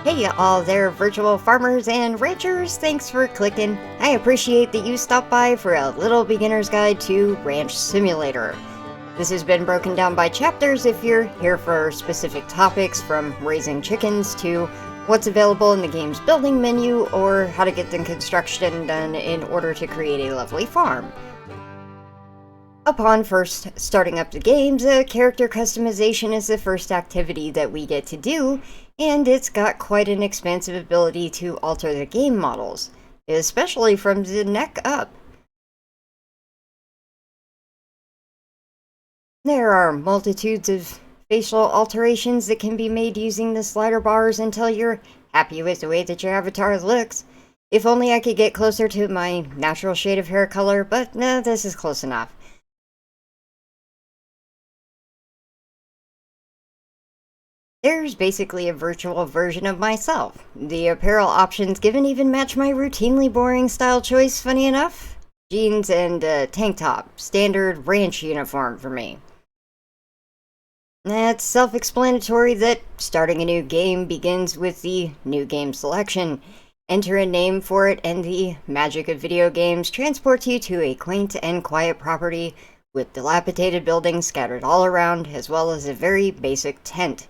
Hey, all there, virtual farmers and ranchers. Thanks for clicking. I appreciate that you stopped by for a little beginner's guide to Ranch Simulator. This has been broken down by chapters if you're here for specific topics, from raising chickens to what's available in the game's building menu, or how to get the construction done in order to create a lovely farm. Upon first starting up the games, character customization is the first activity that we get to do, and it's got quite an expansive ability to alter the game models, especially from the neck up. There are multitudes of facial alterations that can be made using the slider bars until you're happy with the way that your avatar looks. If only I could get closer to my natural shade of hair color, but no, this is close enough. There's basically a virtual version of myself. The apparel options given even match my routinely boring style choice, funny enough. Jeans and tank top, standard ranch uniform for me. It's self-explanatory that starting a new game begins with the new game selection. Enter a name for it, and the magic of video games transports you to a quaint and quiet property with dilapidated buildings scattered all around, as well as a very basic tent.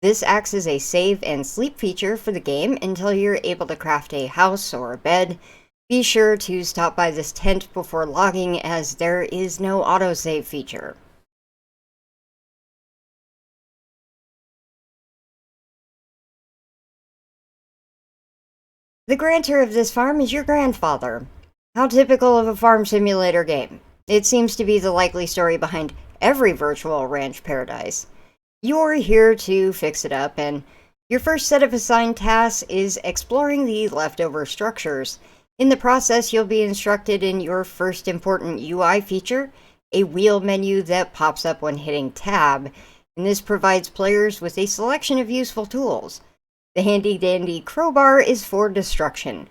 This acts as a save and sleep feature for the game until you're able to craft a house or a bed. Be sure to stop by this tent before logging, as there is no autosave feature. The grantor of this farm is your grandfather. How typical of a farm simulator game. It seems to be the likely story behind every virtual ranch paradise. You're here to fix it up, and your first set of assigned tasks is exploring the leftover structures. In the process, you'll be instructed in your first important UI feature, a wheel menu that pops up when hitting tab, and this provides players with a selection of useful tools. The handy-dandy crowbar is for destruction,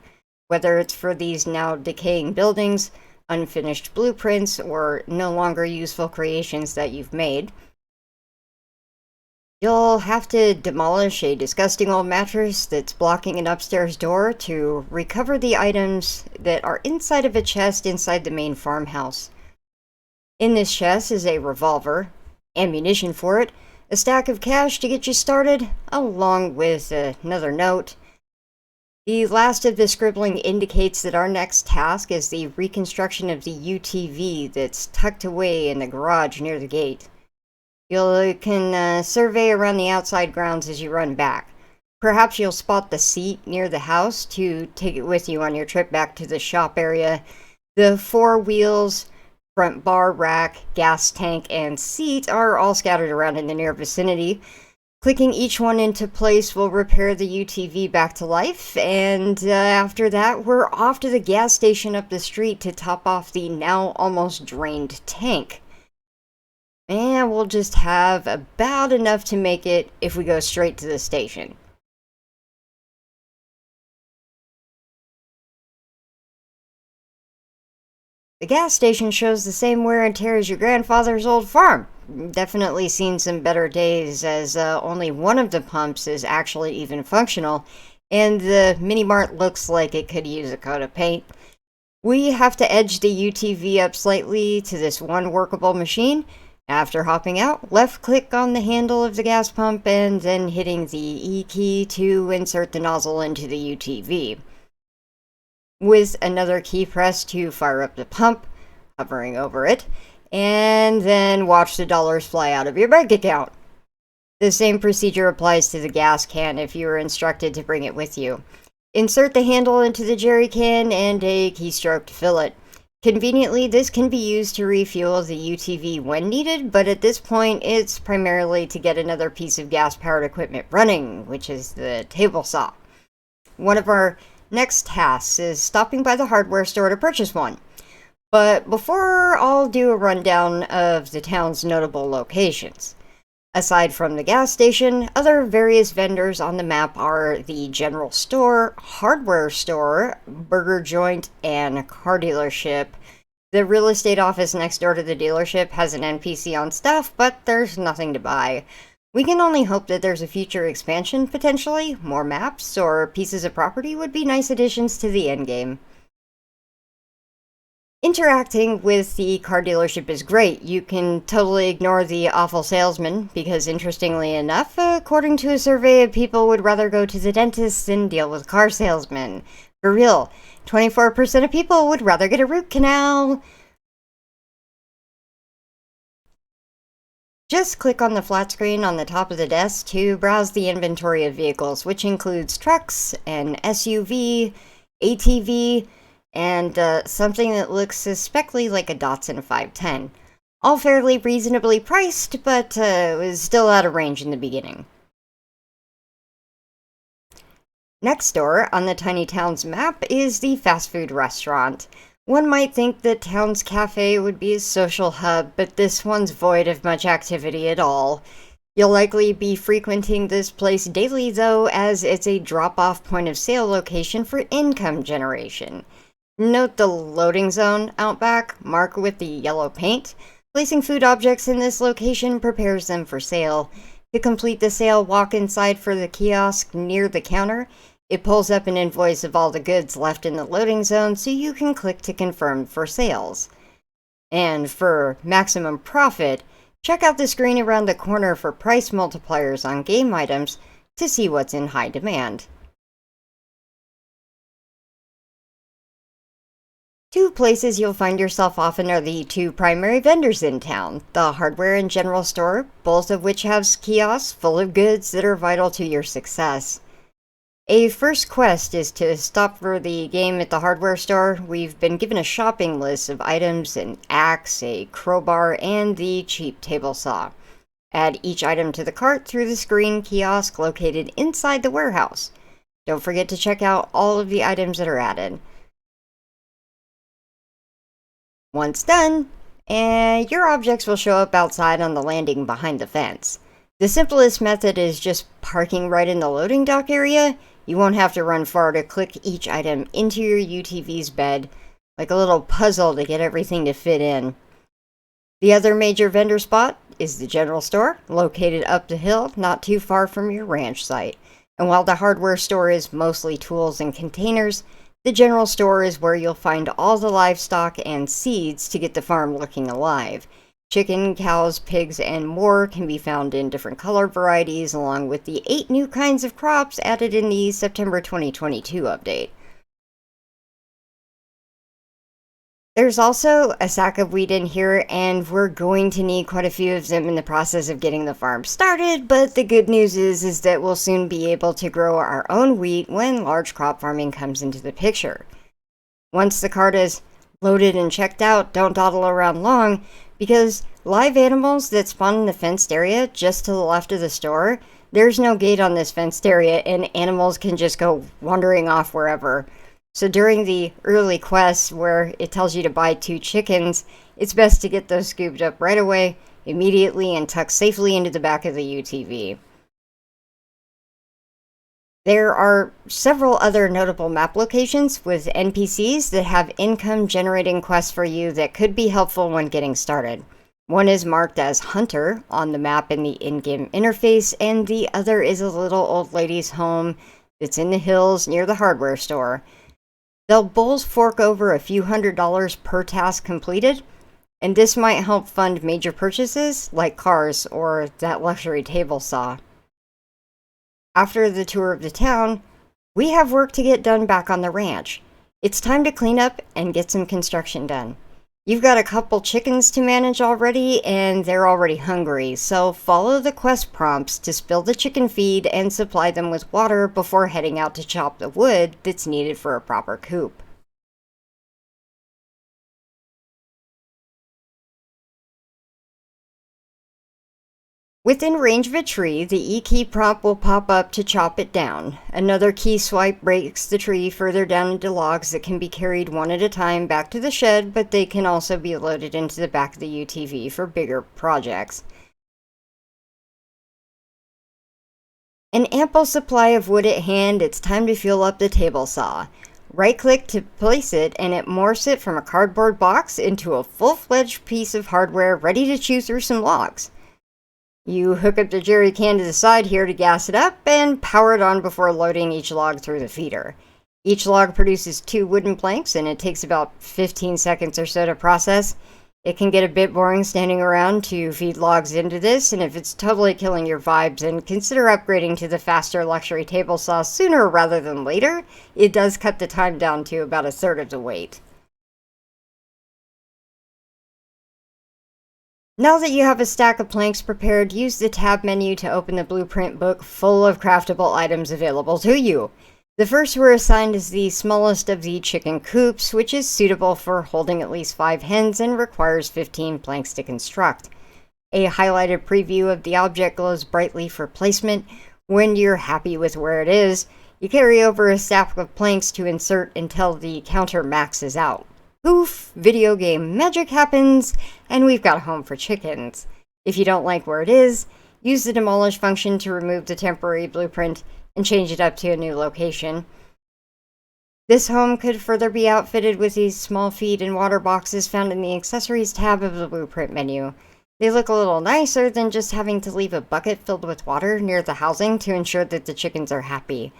whether it's for these now decaying buildings, unfinished blueprints, or no longer useful creations that you've made. You'll have to demolish a disgusting old mattress that's blocking an upstairs door to recover the items that are inside of a chest inside the main farmhouse. In this chest is a revolver, ammunition for it, a stack of cash to get you started, along with another note. The last of the scribbling indicates that our next task is the reconstruction of the UTV that's tucked away in the garage near the gate. You can survey around the outside grounds as you run back. Perhaps you'll spot the seat near the house to take it with you on your trip back to the shop area. The 4 wheels, front bar rack, gas tank, and seat are all scattered around in the near vicinity. Clicking each one into place will repair the UTV back to life, and after that, we're off to the gas station up the street to top off the now almost drained tank. And we'll just have about enough to make it if we go straight to the station. The gas station shows the same wear and tear as your grandfather's old farm. Definitely seen some better days, as only one of the pumps is actually even functional, and the mini-mart looks like it could use a coat of paint. We have to edge the UTV up slightly to this one workable machine. After hopping out, left click on the handle of the gas pump and then hitting the E key to insert the nozzle into the UTV. With another key press to fire up the pump, hovering over it, and then watch the dollars fly out of your bank account. The same procedure applies to the gas can if you are instructed to bring it with you. Insert the handle into the jerry can and a keystroke to fill it. Conveniently, this can be used to refuel the UTV when needed, but at this point, it's primarily to get another piece of gas-powered equipment running, which is the table saw. One of our next tasks is stopping by the hardware store to purchase one. But before, I'll do a rundown of the town's notable locations. Aside from the gas station, other various vendors on the map are the general store, hardware store, burger joint, and car dealership. The real estate office next door to the dealership has an NPC on staff, but there's nothing to buy. We can only hope that there's a future expansion, potentially. More maps or pieces of property would be nice additions to the endgame. Interacting with the car dealership is great. You can totally ignore the awful salesman because, interestingly enough, according to a survey, people would rather go to the dentist than deal with car salesmen. For real, 24% of people would rather get a root canal. Just click on the flat screen on the top of the desk to browse the inventory of vehicles, which includes trucks, an SUV, ATV, and something that looks suspectly like a Datsun 510. All fairly reasonably priced, but was still out of range in the beginning. Next door on the tiny town's map is the fast food restaurant. One might think that town's cafe would be a social hub, but this one's void of much activity at all. You'll likely be frequenting this place daily, though, as it's a drop-off point of sale location for income generation. Note the loading zone out back, marked with the yellow paint. Placing food objects in this location prepares them for sale. To complete the sale, walk inside for the kiosk near the counter. It pulls up an invoice of all the goods left in the loading zone so you can click to confirm for sales. And for maximum profit, check out the screen around the corner for price multipliers on game items to see what's in high demand. Two places you'll find yourself often are the two primary vendors in town, the hardware and general store, both of which have kiosks full of goods that are vital to your success. A first quest is to stop for the game at the hardware store. We've been given a shopping list of items: an axe, a crowbar, and the cheap table saw. Add each item to the cart through the screen kiosk located inside the warehouse. Don't forget to check out all of the items that are added. Once done, your objects will show up outside on the landing behind the fence. The simplest method is just parking right in the loading dock area. You won't have to run far to click each item into your UTV's bed, like a little puzzle to get everything to fit in. The other major vendor spot is the general store, located up the hill, not too far from your ranch site. And while the hardware store is mostly tools and containers, the general store is where you'll find all the livestock and seeds to get the farm looking alive. Chicken, cows, pigs, and more can be found in different color varieties, along with the 8 new kinds of crops added in the September 2022 update. There's also a sack of wheat in here, and we're going to need quite a few of them in the process of getting the farm started, but the good news is that we'll soon be able to grow our own wheat when large crop farming comes into the picture. Once the cart is loaded and checked out, don't dawdle around long, because live animals that spawn in the fenced area just to the left of the store, there's no gate on this fenced area, and animals can just go wandering off wherever. So during the early quests where it tells you to buy 2 chickens, it's best to get those scooped up right away, immediately, and tucked safely into the back of the UTV. There are several other notable map locations with NPCs that have income-generating quests for you that could be helpful when getting started. One is marked as Hunter on the map in the in-game interface, and the other is a little old lady's home that's in the hills near the hardware store. They'll both fork over a few $100s per task completed. and this might help fund major purchases like cars or that luxury table saw. After the tour of the town, we have work to get done back on the ranch. It's time to clean up and get some construction done. You've got a couple chickens to manage already, and they're already hungry, so follow the quest prompts to spill the chicken feed and supply them with water before heading out to chop the wood that's needed for a proper coop. Within range of a tree, the E key prompt will pop up to chop it down. Another key swipe breaks the tree further down into logs that can be carried one at a time back to the shed, but they can also be loaded into the back of the UTV for bigger projects. An ample supply of wood at hand, it's time to fuel up the table saw. Right-click to place it, and it morphs it from a cardboard box into a full-fledged piece of hardware ready to chew through some logs. You hook up the jerry can to the side here to gas it up and power it on before loading each log through the feeder. Each log produces 2 wooden planks, and it takes about 15 seconds or so to process. It can get a bit boring standing around to feed logs into this, and if it's totally killing your vibes, then consider upgrading to the faster luxury table saw sooner rather than later. It does cut the time down to about a third of the wait. Now that you have a stack of planks prepared, use the tab menu to open the blueprint book full of craftable items available to you. The first we're assigned is the smallest of the chicken coops, which is suitable for holding at least 5 hens and requires 15 planks to construct. A highlighted preview of the object glows brightly for placement. When you're happy with where it is, you carry over a stack of planks to insert until the counter maxes out. Poof! Video game magic happens, and we've got a home for chickens. If you don't like where it is, use the demolish function to remove the temporary blueprint and change it up to a new location. This home could further be outfitted with these small feed and water boxes found in the accessories tab of the blueprint menu. They look a little nicer than just having to leave a bucket filled with water near the housing to ensure that the chickens are happy.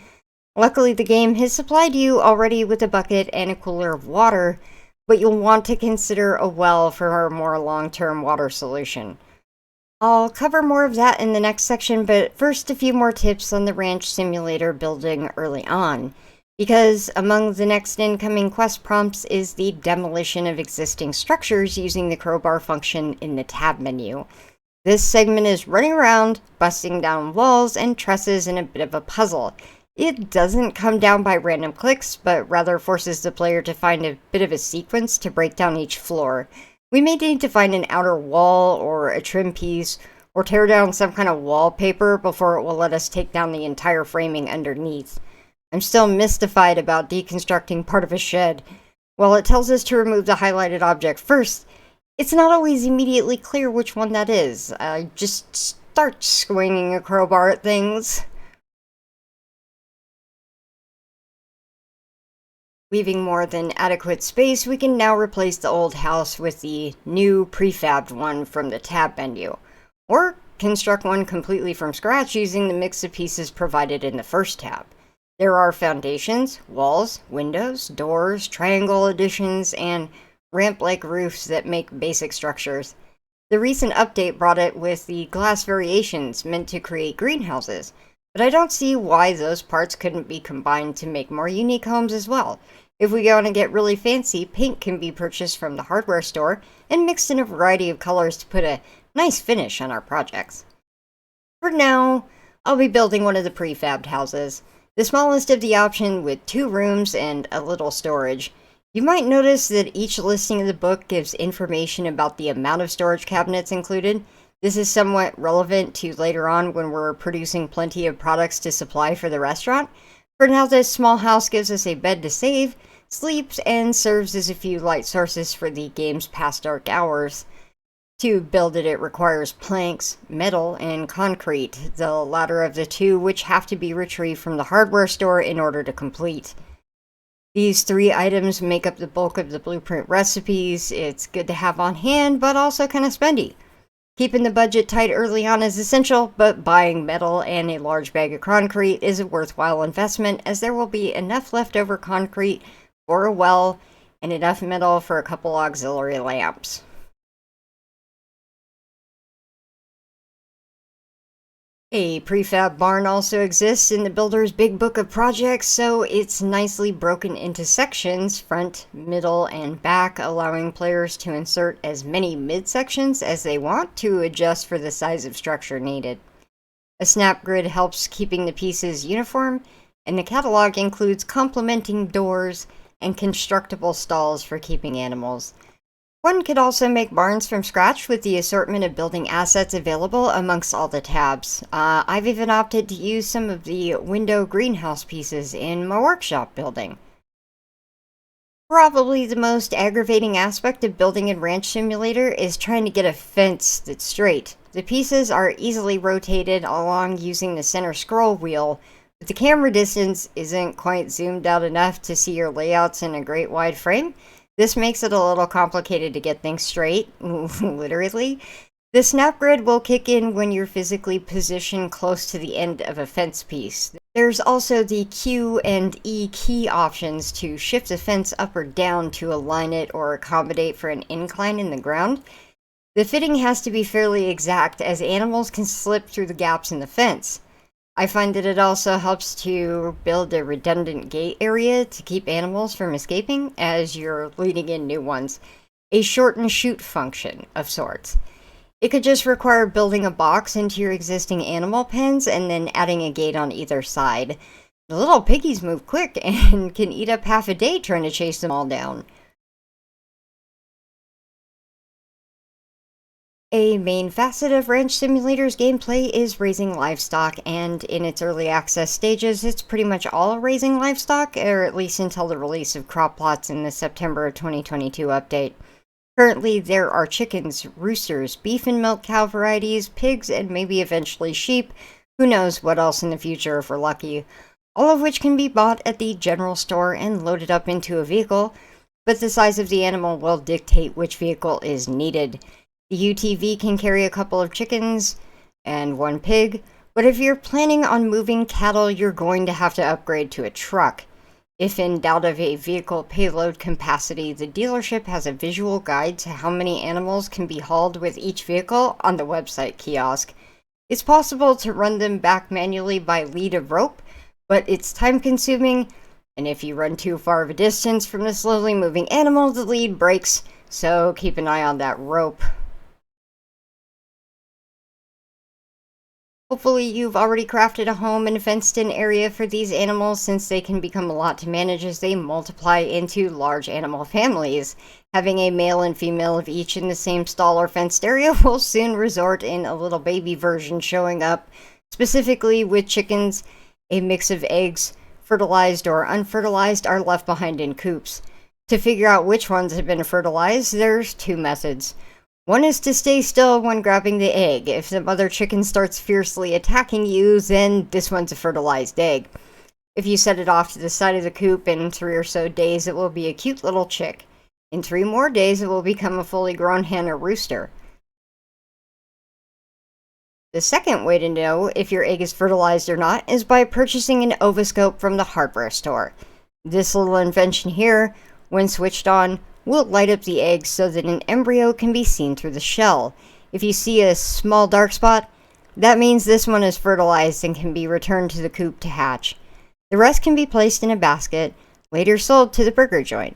Luckily, the game has supplied you already with a bucket and a cooler of water, but you'll want to consider a well for a more long-term water solution. I'll cover more of that in the next section, but first a few more tips on the ranch simulator building early on, because among the next incoming quest prompts is the demolition of existing structures using the crowbar function in the tab menu. This segment is running around, busting down walls and trusses in a bit of a puzzle. It doesn't come down by random clicks, but rather forces the player to find a bit of a sequence to break down each floor. We may need to find an outer wall or a trim piece, or tear down some kind of wallpaper before it will let us take down the entire framing underneath. I'm still mystified about deconstructing part of a shed. While it tells us to remove the highlighted object first, it's not always immediately clear which one that is. I just start swinging a crowbar at things. Leaving more than adequate space, we can now replace the old house with the new prefabbed one from the tab menu, or construct one completely from scratch using the mix of pieces provided in the first tab. There are foundations, walls, windows, doors, triangle additions, and ramp-like roofs that make basic structures. The recent update brought it with the glass variations meant to create greenhouses, but I don't see why those parts couldn't be combined to make more unique homes as well. If we want to get really fancy, paint can be purchased from the hardware store and mixed in a variety of colors to put a nice finish on our projects. For now, I'll be building one of the prefabbed houses, the smallest of the option with 2 rooms and a little storage. You might notice that each listing of the book gives information about the amount of storage cabinets included. This is somewhat relevant to later on when we're producing plenty of products to supply for the restaurant. For now, this small house gives us a bed to save, sleeps, and serves as a few light sources for the game's past dark hours. To build it, it requires planks, metal, and concrete, the latter of the two which have to be retrieved from the hardware store in order to complete. These 3 items make up the bulk of the blueprint recipes. It's good to have on hand, but also kind of spendy. Keeping the budget tight early on is essential, but buying metal and a large bag of concrete is a worthwhile investment, as there will be enough leftover concrete for a well and enough metal for a couple auxiliary lamps. A prefab barn also exists in the builder's big book of projects, so it's nicely broken into sections, front, middle, and back, allowing players to insert as many midsections as they want to adjust for the size of structure needed. A snap grid helps keeping the pieces uniform, and the catalog includes complementing doors and constructible stalls for keeping animals. One could also make barns from scratch with the assortment of building assets available amongst all the tabs. I've even opted to use some of the window greenhouse pieces in my workshop building. Probably the most aggravating aspect of building in Ranch Simulator is trying to get a fence that's straight. The pieces are easily rotated along using the center scroll wheel, but the camera distance isn't quite zoomed out enough to see your layouts in a great wide frame. This makes it a little complicated to get things straight, literally. The snap grid will kick in when you're physically positioned close to the end of a fence piece. There's also the Q and E key options to shift the fence up or down to align it or accommodate for an incline in the ground. The fitting has to be fairly exact, as animals can slip through the gaps in the fence. I find that it also helps to build a redundant gate area to keep animals from escaping as you're leading in new ones. A short and shoot function of sorts. It could just require building a box into your existing animal pens and then adding a gate on either side. The little piggies move quick and can eat up half a day trying to chase them all down. A main facet of Ranch Simulator's gameplay is raising livestock, and in its early access stages, it's pretty much all raising livestock, or at least until the release of crop plots in the September 2022 update. Currently, there are chickens, roosters, beef and milk cow varieties, pigs, and maybe eventually sheep. Who knows what else in the future if we're lucky. All of which can be bought at the general store and loaded up into a vehicle, but the size of the animal will dictate which vehicle is needed. The UTV can carry a couple of chickens and one pig, but if you're planning on moving cattle, you're going to have to upgrade to a truck. If in doubt of a vehicle payload capacity, the dealership has a visual guide to how many animals can be hauled with each vehicle on the website kiosk. It's possible to run them back manually by lead of rope, but it's time consuming, and if you run too far of a distance from the slowly moving animal, the lead breaks, so keep an eye on that rope. Hopefully you've already crafted a home and fenced-in area for these animals, since they can become a lot to manage as they multiply into large animal families. Having a male and female of each in the same stall or fenced area will soon result in a little baby version showing up. Specifically with chickens, a mix of eggs, fertilized or unfertilized, are left behind in coops. To figure out which ones have been fertilized, there's two methods. One is to stay still when grabbing the egg. If the mother chicken starts fiercely attacking you, then this one's a fertilized egg. If you set it off to the side of the coop, in 3 or so days it will be a cute little chick. In 3 more days it will become a fully grown hen or rooster. The second way to know if your egg is fertilized or not is by purchasing an ovoscope from the hardware store. This little invention here, when switched on, will light up the egg so that an embryo can be seen through the shell. If you see a small dark spot, that means this one is fertilized and can be returned to the coop to hatch. The rest can be placed in a basket, later sold to the burger joint.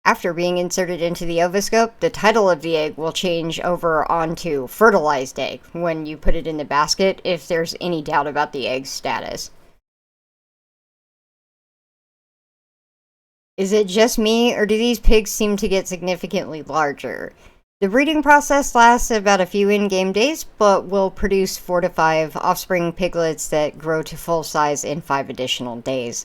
After being inserted into the ovoscope, the title of the egg will change over onto fertilized egg when you put it in the basket, if there's any doubt about the egg's status. Is it just me, or do these pigs seem to get significantly larger? The breeding process lasts about a few in-game days, but will produce 4 to 5 offspring piglets that grow to full size in 5 additional days.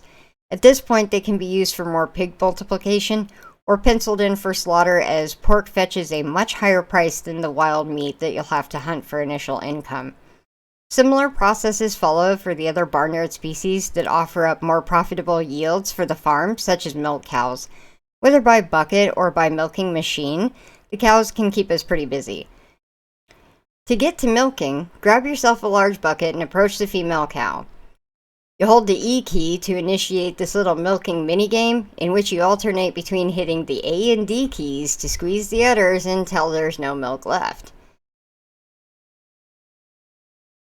At this point, they can be used for more pig multiplication, or penciled in for slaughter, as pork fetches a much higher price than the wild meat that you'll have to hunt for initial income. Similar processes follow for the other barnyard species that offer up more profitable yields for the farm, such as milk cows. Whether by bucket or by milking machine, the cows can keep us pretty busy. To get to milking, grab yourself a large bucket and approach the female cow. You hold the E key to initiate this little milking minigame, in which you alternate between hitting the A and D keys to squeeze the udders until there's no milk left.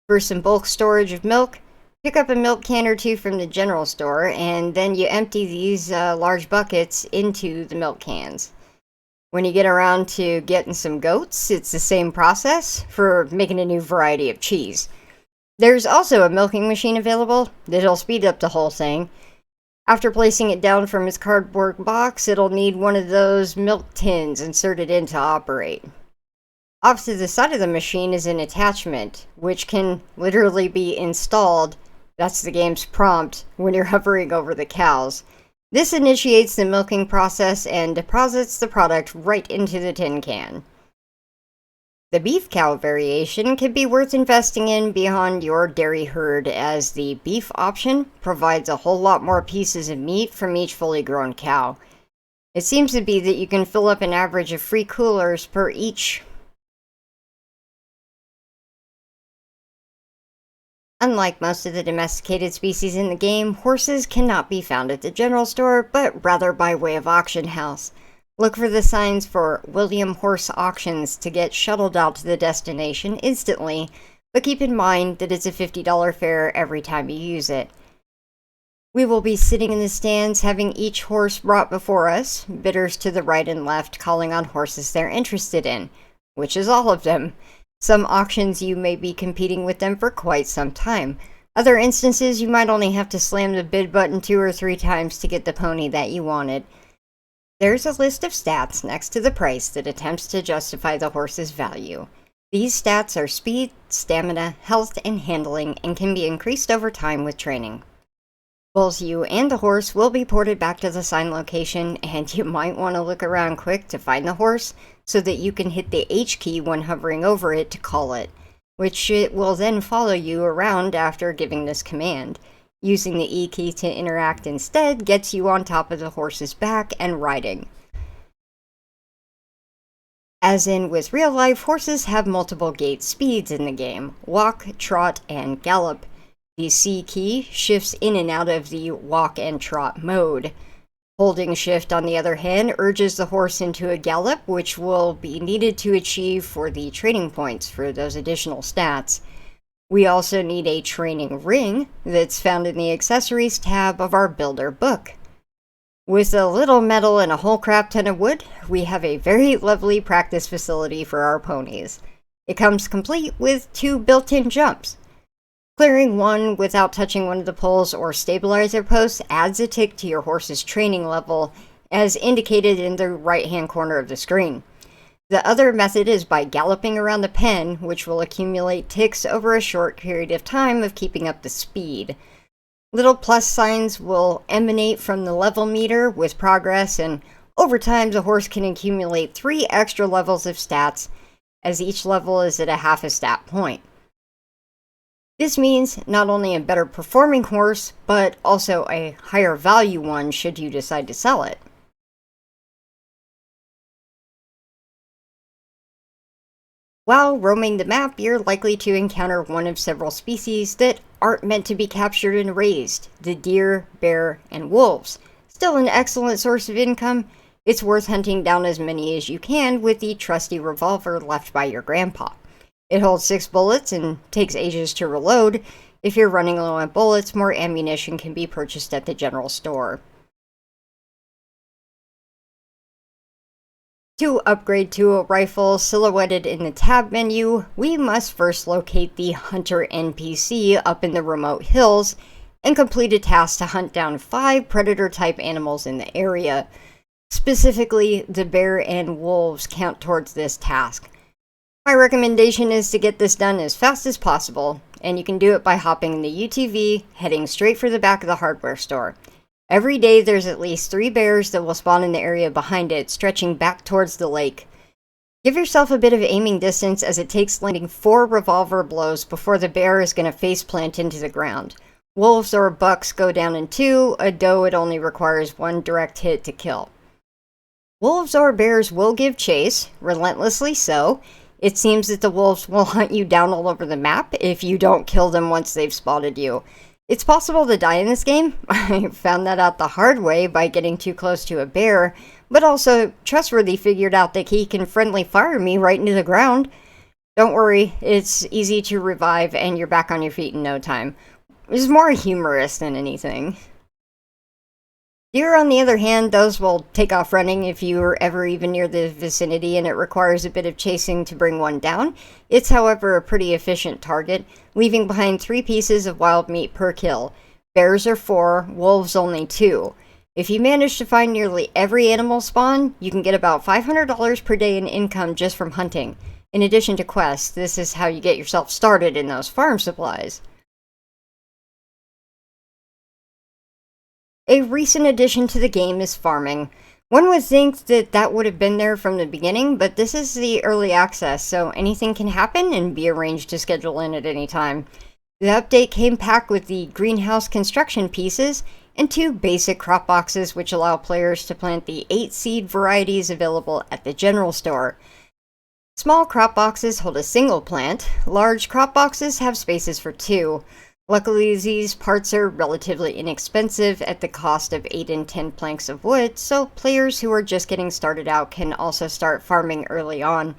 For some bulk storage of milk, pick up a milk can or two from the general store, and then you empty these large buckets into the milk cans. When you get around to getting some goats, it's the same process for making a new variety of cheese. There's also a milking machine available that'll speed up the whole thing. After placing it down from its cardboard box, it'll need one of those milk tins inserted in to operate. Off to the side of the machine is an attachment, which can literally be installed. That's the game's prompt when you're hovering over the cows. This initiates the milking process and deposits the product right into the tin can. The beef cow variation can be worth investing in beyond your dairy herd, as the beef option provides a whole lot more pieces of meat from each fully grown cow. It seems to be that you can fill up an average of 3 coolers per each. Unlike most of the domesticated species in the game, horses cannot be found at the general store, but rather by way of auction house. Look for the signs for William Horse Auctions to get shuttled out to the destination instantly, but keep in mind that it's a $50 fare every time you use it. We will be sitting in the stands having each horse brought before us, bidders to the right and left calling on horses they're interested in, which is all of them. Some auctions you may be competing with them for quite some time. Other instances you might only have to slam the bid button 2 or 3 times to get the pony that you wanted. There's a list of stats next to the price that attempts to justify the horse's value. These stats are speed, stamina, health, and handling, and can be increased over time with training. Both you and the horse will be ported back to the sign location, and you might want to look around quick to find the horse so that you can hit the H key when hovering over it to call it, which it will then follow you around after giving this command. Using the E key to interact instead gets you on top of the horse's back and riding. As in with real life, horses have multiple gait speeds in the game: walk, trot, and gallop. The C key shifts in and out of the walk and trot mode. Holding shift, on the other hand, urges the horse into a gallop, which will be needed to achieve for the training points for those additional stats. We also need a training ring that's found in the accessories tab of our builder book. With a little metal and a whole crap ton of wood, we have a very lovely practice facility for our ponies. It comes complete with 2 built-in jumps. Clearing one without touching one of the poles or stabilizer posts adds a tick to your horse's training level, as indicated in the right-hand corner of the screen. The other method is by galloping around the pen, which will accumulate ticks over a short period of time of keeping up the speed. Little plus signs will emanate from the level meter with progress, and over time the horse can accumulate 3 extra levels of stats, as each level is at a half a stat point. This means not only a better performing horse, but also a higher value one should you decide to sell it. While roaming the map, you're likely to encounter one of several species that aren't meant to be captured and raised: the deer, bear, and wolves. Still an excellent source of income, it's worth hunting down as many as you can with the trusty revolver left by your grandpa. It holds 6 bullets and takes ages to reload. If you're running low on bullets, more ammunition can be purchased at the general store. To upgrade to a rifle silhouetted in the tab menu, we must first locate the Hunter NPC up in the remote hills and complete a task to hunt down 5 predator-type animals in the area. Specifically, the bear and wolves count towards this task. My recommendation is to get this done as fast as possible, and you can do it by hopping in the UTV, heading straight for the back of the hardware store. Every day there's at least 3 bears that will spawn in the area behind it, stretching back towards the lake. Give yourself a bit of aiming distance, as it takes landing 4 revolver blows before the bear is going to faceplant into the ground. Wolves or bucks go down in 2, a doe it only requires 1 direct hit to kill. Wolves or bears will give chase, relentlessly so. It seems that the wolves will hunt you down all over the map if you don't kill them once they've spotted you. It's possible to die in this game. I found that out the hard way by getting too close to a bear, but also Trustworthy figured out that he can friendly fire me right into the ground. Don't worry, it's easy to revive and you're back on your feet in no time. It's more humorous than anything. Deer, on the other hand, those will take off running if you are ever even near the vicinity and it requires a bit of chasing to bring one down. It's, however, a pretty efficient target, leaving behind 3 pieces of wild meat per kill. Bears are 4, wolves only 2. If you manage to find nearly every animal spawn, you can get about $500 per day in income just from hunting. In addition to quests, this is how you get yourself started in those farm supplies. A recent addition to the game is farming. One would think that that would have been there from the beginning, but this is the early access, so anything can happen and be arranged to schedule in at any time. The update came packed with the greenhouse construction pieces and 2 basic crop boxes which allow players to plant the 8 seed varieties available at the general store. Small crop boxes hold a single plant, large crop boxes have spaces for 2. Luckily, these parts are relatively inexpensive at the cost of 8 and 10 planks of wood, so players who are just getting started out can also start farming early on,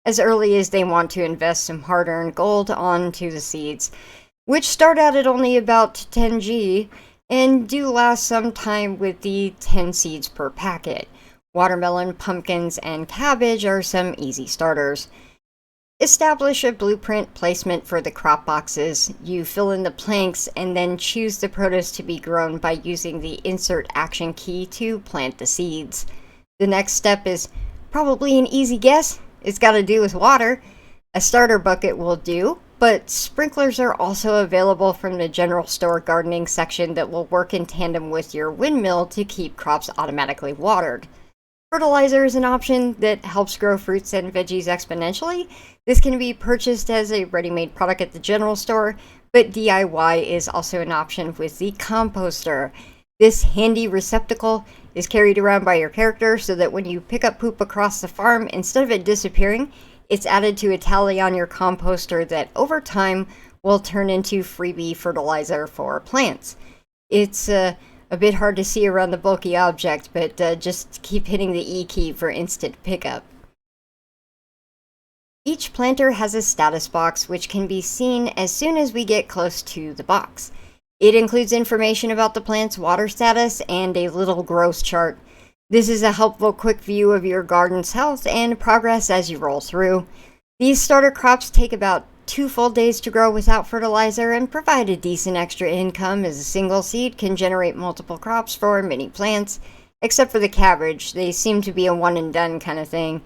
as early as they want to invest some hard-earned gold onto the seeds, which start out at only about 10G and do last some time with the 10 seeds per packet. Watermelon, pumpkins, and cabbage are some easy starters. Establish a blueprint placement for the crop boxes. You fill in the planks and then choose the produce to be grown by using the insert action key to plant the seeds. The next step is probably an easy guess. It's got to do with water. A starter bucket will do, but sprinklers are also available from the general store gardening section that will work in tandem with your windmill to keep crops automatically watered. Fertilizer is an option that helps grow fruits and veggies exponentially. This can be purchased as a ready-made product at the general store, but DIY is also an option with the composter. This handy receptacle is carried around by your character so that when you pick up poop across the farm, instead of it disappearing, it's added to a tally on your composter that over time will turn into freebie fertilizer for plants. It's a bit hard to see around the bulky object, but just keep hitting the E key for instant pickup. Each planter has a status box which can be seen as soon as we get close to the box. It includes information about the plant's water status and a little growth chart. This is a helpful quick view of your garden's health and progress as you roll through. These starter crops take about 2 full days to grow without fertilizer and provide a decent extra income, as a single seed can generate multiple crops for many plants, except for the cabbage. They seem to be a one and done kind of thing.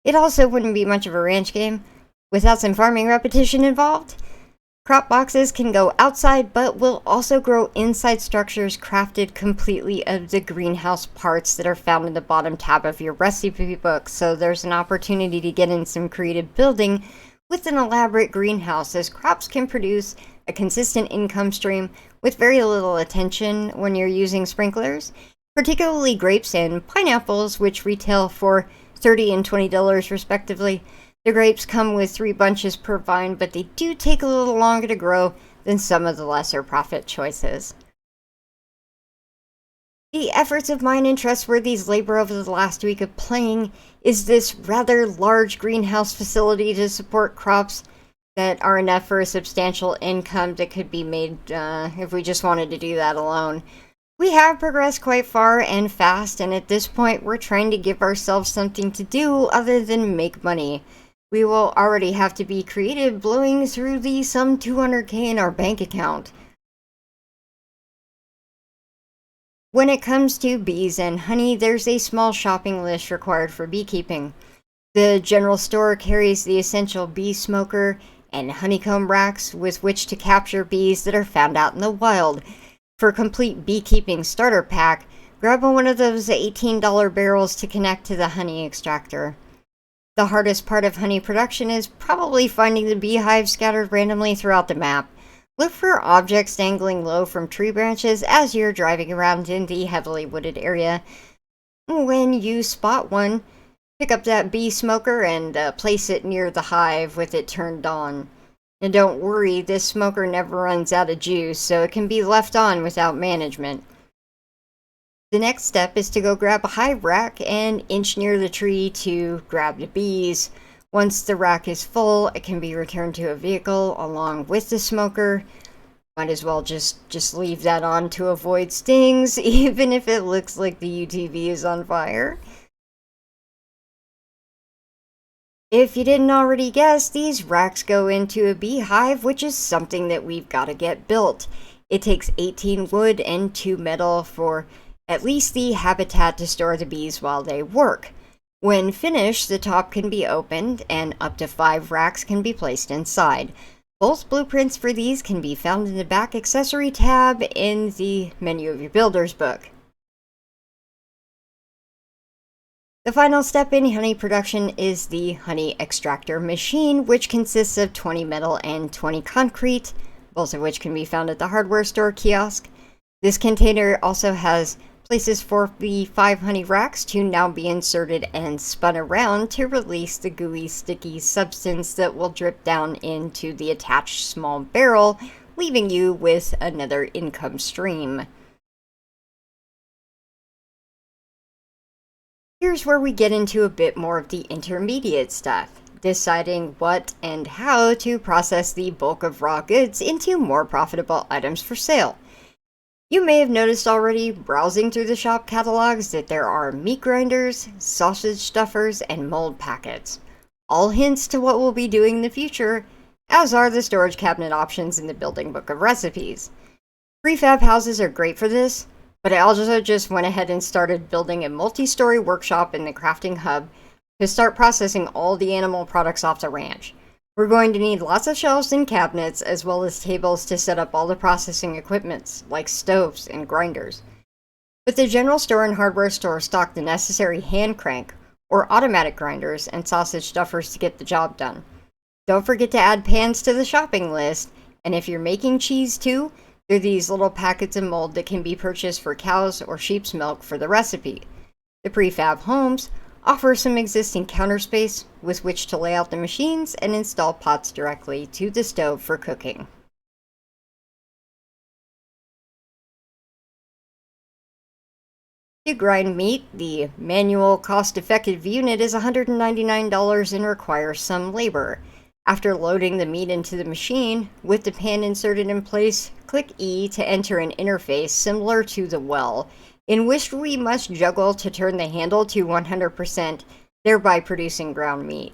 It also wouldn't be much of a ranch game without some farming repetition involved. Crop boxes can go outside, but will also grow inside structures crafted completely of the greenhouse parts that are found in the bottom tab of your recipe book, so there's an opportunity to get in some creative building with an elaborate greenhouse, as crops can produce a consistent income stream with very little attention when you're using sprinklers, particularly grapes and pineapples, which retail for $30 and $20 respectively. The grapes come with 3 bunches per vine, but they do take a little longer to grow than some of the lesser profit choices. The efforts of mine and Trustworthy's labor over the last week of playing is this rather large greenhouse facility to support crops that are enough for a substantial income that could be made if we just wanted to do that alone. We have progressed quite far and fast, and at this point we're trying to give ourselves something to do other than make money. We will already have to be creative, blowing through the some 200k in our bank account. When it comes to bees and honey, there's a small shopping list required for beekeeping. The general store carries the essential bee smoker and honeycomb racks with which to capture bees that are found out in the wild. For a complete beekeeping starter pack, grab one of those $18 barrels to connect to the honey extractor. The hardest part of honey production is probably finding the beehives scattered randomly throughout the map. Look for objects dangling low from tree branches as you're driving around in the heavily wooded area. When you spot one, pick up that bee smoker and place it near the hive with it turned on. And don't worry, this smoker never runs out of juice, so it can be left on without management. The next step is to go grab a hive rack and inch near the tree to grab the bees. Once the rack is full, it can be returned to a vehicle along with the smoker. Might as well just leave that on to avoid stings, even if it looks like the UTV is on fire. If you didn't already guess, these racks go into a beehive, which is something that we've got to get built. It takes 18 wood and 2 metal for at least the habitat to store the bees while they work. When finished, the top can be opened and up to 5 racks can be placed inside. Both blueprints for these can be found in the back accessory tab in the menu of your builder's book. The final step in honey production is the honey extractor machine, which consists of 20 metal and 20 concrete, both of which can be found at the hardware store kiosk. This container also has places for the 5 honey racks to now be inserted and spun around to release the gooey, sticky substance that will drip down into the attached small barrel, leaving you with another income stream. Here's where we get into a bit more of the intermediate stuff, deciding what and how to process the bulk of raw goods into more profitable items for sale. You may have noticed already, browsing through the shop catalogs, that there are meat grinders, sausage stuffers, and mold packets. All hints to what we'll be doing in the future, as are the storage cabinet options in the building book of recipes. Prefab houses are great for this, but I also just went ahead and started building a multi-story workshop in the crafting hub to start processing all the animal products off the ranch. We're going to need lots of shelves and cabinets, as well as tables to set up all the processing equipments, like stoves and grinders. But the general store and hardware store stock the necessary hand crank, or automatic grinders, and sausage stuffers to get the job done. Don't forget to add pans to the shopping list, and if you're making cheese too, there are these little packets of mold that can be purchased for cows or sheep's milk for the recipe. The prefab homes offer some existing counter space with which to lay out the machines and install pots directly to the stove for cooking. To grind meat, the manual cost-effective unit is $199 and requires some labor. After loading the meat into the machine, with the pan inserted in place, click E to enter an interface similar to the well, in which we must juggle to turn the handle to 100%, thereby producing ground meat.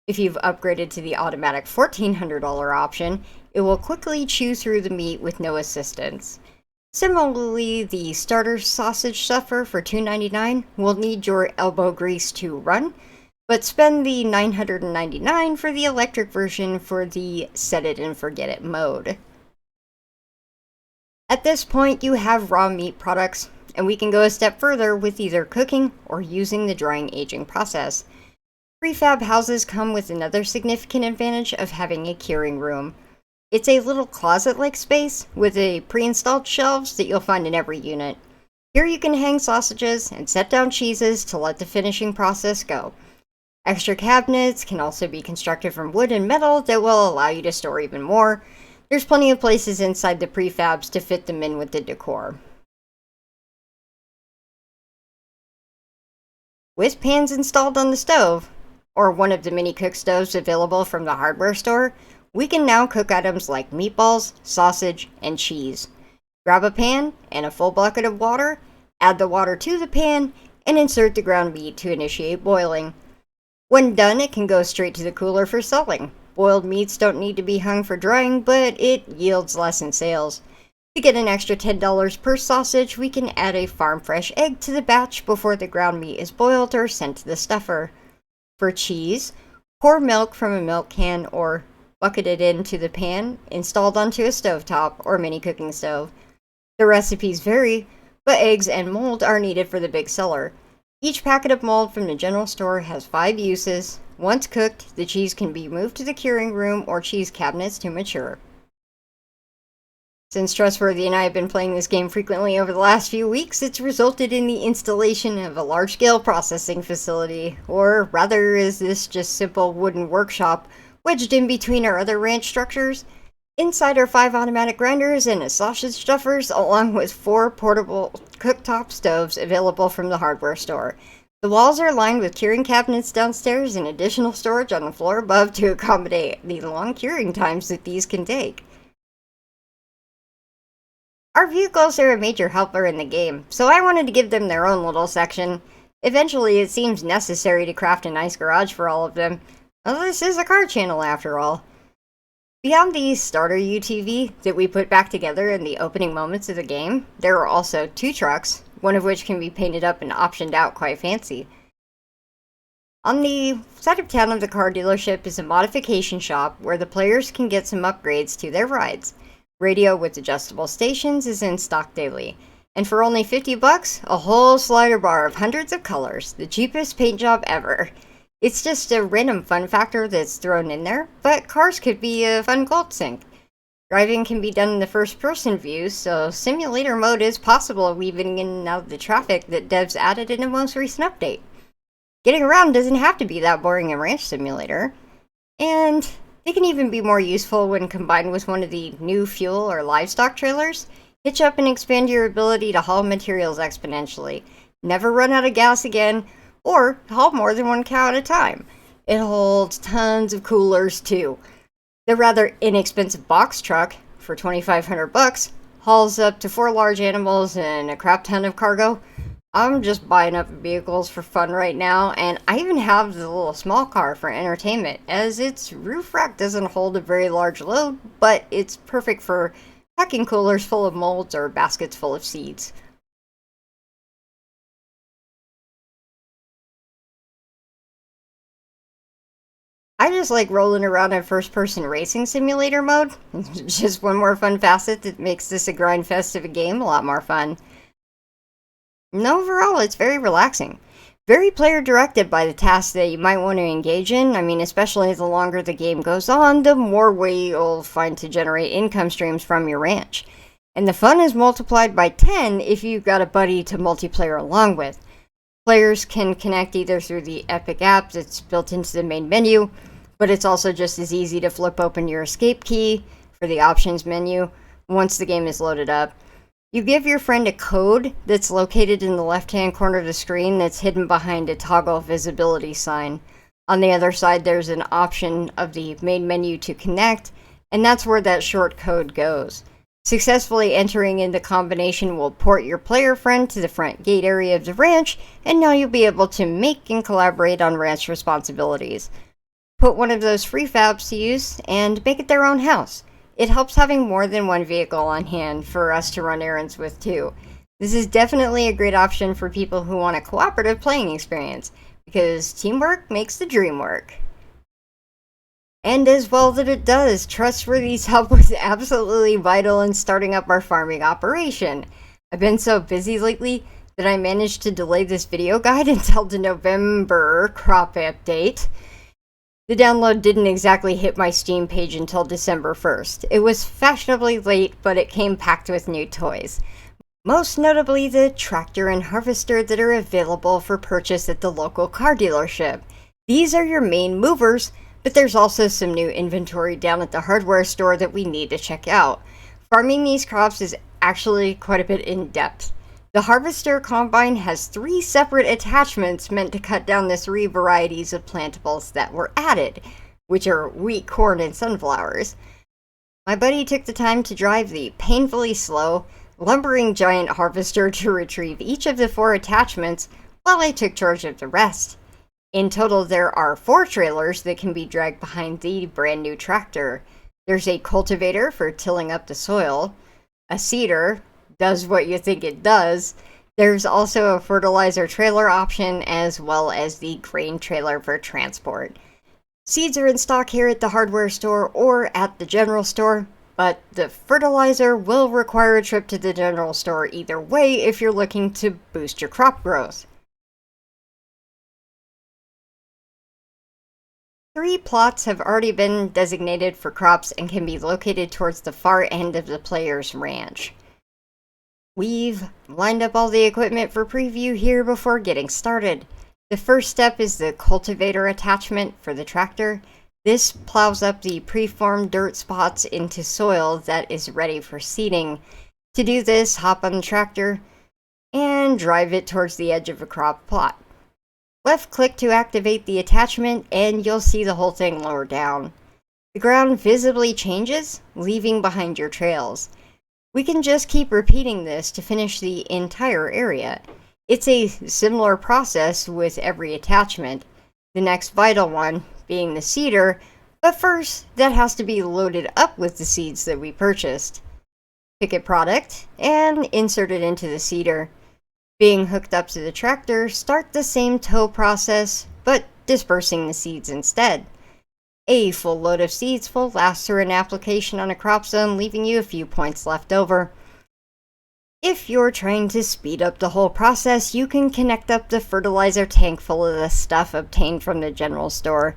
If you've upgraded to the automatic $1,400 option, it will quickly chew through the meat with no assistance. Similarly, the starter sausage stuffer for $2.99 will need your elbow grease to run, but spend the $999 for the electric version for the set it and forget it mode. At this point, you have raw meat products, and we can go a step further with either cooking or using the drying aging process. Prefab houses come with another significant advantage of having a curing room. It's a little closet-like space with a pre-installed shelves that you'll find in every unit. Here you can hang sausages and set down cheeses to let the finishing process go. Extra cabinets can also be constructed from wood and metal that will allow you to store even more. There's plenty of places inside the prefabs to fit them in with the decor. With pans installed on the stove, or one of the mini cook stoves available from the hardware store, we can now cook items like meatballs, sausage, and cheese. Grab a pan and a full bucket of water, add the water to the pan, and insert the ground meat to initiate boiling. When done, it can go straight to the cooler for selling. Boiled meats don't need to be hung for drying, but it yields less in sales. To get an extra $10 per sausage, we can add a farm fresh egg to the batch before the ground meat is boiled or sent to the stuffer. For cheese, pour milk from a milk can or bucket it into the pan installed onto a stovetop or mini cooking stove. The recipes vary, but eggs and mold are needed for the big seller. Each packet of mold from the general store has 5 uses. Once cooked, the cheese can be moved to the curing room or cheese cabinets to mature. Since Trustworthy and I have been playing this game frequently over the last few weeks, it's resulted in the installation of a large-scale processing facility, or rather is this just simple wooden workshop wedged in between our other ranch structures? Inside are 5 automatic grinders and a sausage stuffers, along with 4 portable cooktop stoves available from the hardware store. The walls are lined with curing cabinets downstairs and additional storage on the floor above to accommodate the long curing times that these can take. Our vehicles are a major helper in the game, so I wanted to give them their own little section. Eventually, it seems necessary to craft a nice garage for all of them. Well, this is a car channel after all. Beyond the starter UTV that we put back together in the opening moments of the game, there are also 2 trucks, one of which can be painted up and optioned out quite fancy. On the side of town of the car dealership is a modification shop where the players can get some upgrades to their rides. Radio with adjustable stations is in stock daily. And for only $50, a whole slider bar of hundreds of colors, the cheapest paint job ever. It's just a random fun factor that's thrown in there, but cars could be a fun gold sink. Driving can be done in the first-person view, so simulator mode is possible weaving in and out of the traffic that devs added in the most recent update. Getting around doesn't have to be that boring in Ranch Simulator, and they can even be more useful when combined with one of the new fuel or livestock trailers. Hitch up and expand your ability to haul materials exponentially. Never run out of gas again, or haul more than 1 cow at a time. It holds tons of coolers too. The rather inexpensive box truck, for $2,500, hauls up to 4 large animals and a crap ton of cargo. I'm just buying up vehicles for fun right now, and I even have the little small car for entertainment, as its roof rack doesn't hold a very large load, but it's perfect for packing coolers full of molds or baskets full of seeds. I just like rolling around in first-person racing simulator mode. Just one more fun facet that makes this a grind fest of a game a lot more fun. And overall, it's very relaxing. Very player-directed by the tasks that you might want to engage in. I mean, especially the longer the game goes on, the more way you'll find to generate income streams from your ranch. And the fun is multiplied by 10 if you've got a buddy to multiplayer along with. Players can connect either through the Epic app that's built into the main menu, but it's also just as easy to flip open your escape key for the options menu once the game is loaded up. You give your friend a code that's located in the left-hand corner of the screen that's hidden behind a toggle visibility sign. On the other side, there's an option of the main menu to connect, and that's where that short code goes. Successfully entering in the combination will port your player friend to the front gate area of the ranch, and now you'll be able to make and collaborate on ranch responsibilities. Put one of those free fabs to use and make it their own house. It helps having more than one vehicle on hand for us to run errands with too. This is definitely a great option for people who want a cooperative playing experience, because teamwork makes the dream work. And as well that it does, Trustworthy's help was absolutely vital in starting up our farming operation. I've been so busy lately that I managed to delay this video guide until the November crop update. The download didn't exactly hit my Steam page until December 1st. It was fashionably late, but it came packed with new toys. Most notably the tractor and harvester that are available for purchase at the local car dealership. These are your main movers, but there's also some new inventory down at the hardware store that we need to check out. Farming these crops is actually quite a bit in depth. The harvester combine has 3 separate attachments meant to cut down the 3 varieties of plantables that were added, which are wheat, corn, and sunflowers. My buddy took the time to drive the painfully slow, lumbering giant harvester to retrieve each of the 4 attachments, while I took charge of the rest. In total, there are 4 trailers that can be dragged behind the brand new tractor. There's a cultivator for tilling up the soil, a seeder, does what you think it does. There's also a fertilizer trailer option, as well as the grain trailer for transport. Seeds are in stock here at the hardware store or at the general store, but the fertilizer will require a trip to the general store either way if you're looking to boost your crop growth. 3 plots have already been designated for crops and can be located towards the far end of the player's ranch. We've lined up all the equipment for preview here before getting started. The first step is the cultivator attachment for the tractor. This plows up the preformed dirt spots into soil that is ready for seeding. To do this, hop on the tractor and drive it towards the edge of a crop plot. Left click to activate the attachment and you'll see the whole thing lower down. The ground visibly changes, leaving behind your trails. We can just keep repeating this to finish the entire area. It's a similar process with every attachment, the next vital one being the seeder, but first that has to be loaded up with the seeds that we purchased. Pick a product and insert it into the seeder. Being hooked up to the tractor, start the same tow process, but dispersing the seeds instead. A full load of seeds will last through an application on a crop zone, leaving you a few points left over. If you're trying to speed up the whole process, you can connect up the fertilizer tank full of the stuff obtained from the general store.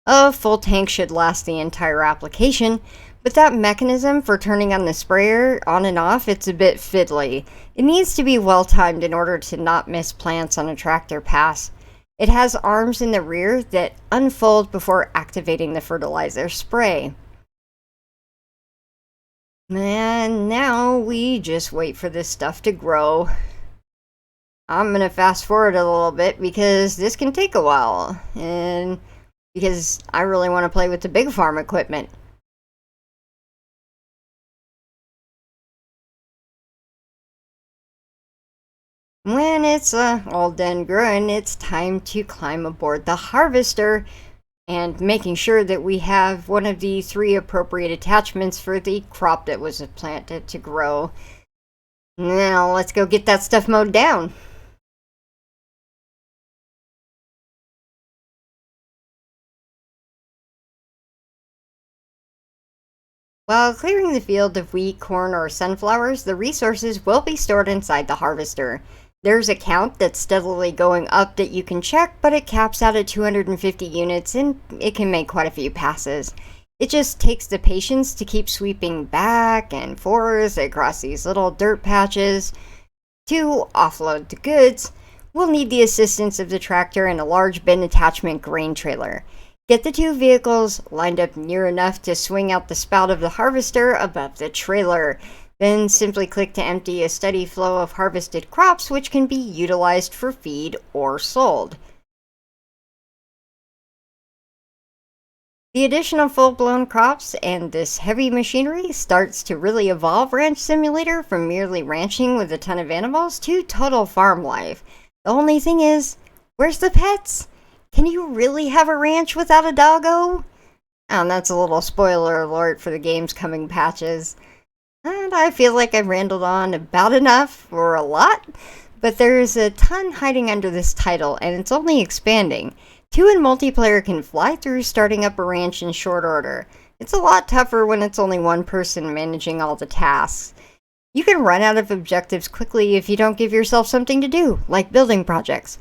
A full tank should last the entire application, but that mechanism for turning on the sprayer on and off, it's a bit fiddly. It needs to be well timed in order to not miss plants on a tractor pass. It has arms in the rear that unfold before activating the fertilizer spray. And now we just wait for this stuff to grow. I'm going to fast forward a little bit because this can take a while, and because I really want to play with the big farm equipment. When it's all done growing, it's time to climb aboard the harvester and making sure that we have one of the 3 appropriate attachments for the crop that was planted to grow. Now let's go get that stuff mowed down. While clearing the field of wheat, corn, or sunflowers, the resources will be stored inside the harvester. There's a count that's steadily going up that you can check, but it caps out at 250 units and it can make quite a few passes. It just takes the patience to keep sweeping back and forth across these little dirt patches. To offload the goods, we'll need the assistance of the tractor and a large bin attachment grain trailer. Get the 2 vehicles lined up near enough to swing out the spout of the harvester above the trailer. Then simply click to empty a steady flow of harvested crops, which can be utilized for feed or sold. The addition of full-blown crops and this heavy machinery starts to really evolve Ranch Simulator from merely ranching with a ton of animals to total farm life. The only thing is, where's the pets? Can you really have a ranch without a doggo? And that's a little spoiler alert for the game's coming patches. And I feel like I've rambled on about enough for a lot, but there's a ton hiding under this title, and it's only expanding. 2 in multiplayer can fly through starting up a ranch in short order. It's a lot tougher when it's only one person managing all the tasks. You can run out of objectives quickly if you don't give yourself something to do, like building projects.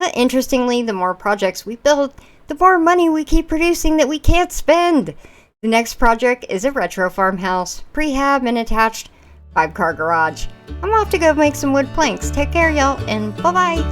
But interestingly, the more projects we build, the more money we keep producing that we can't spend. The next project is a retro farmhouse, prehab and attached 5-car garage. I'm off to go make some wood planks. Take care, y'all, and bye-bye!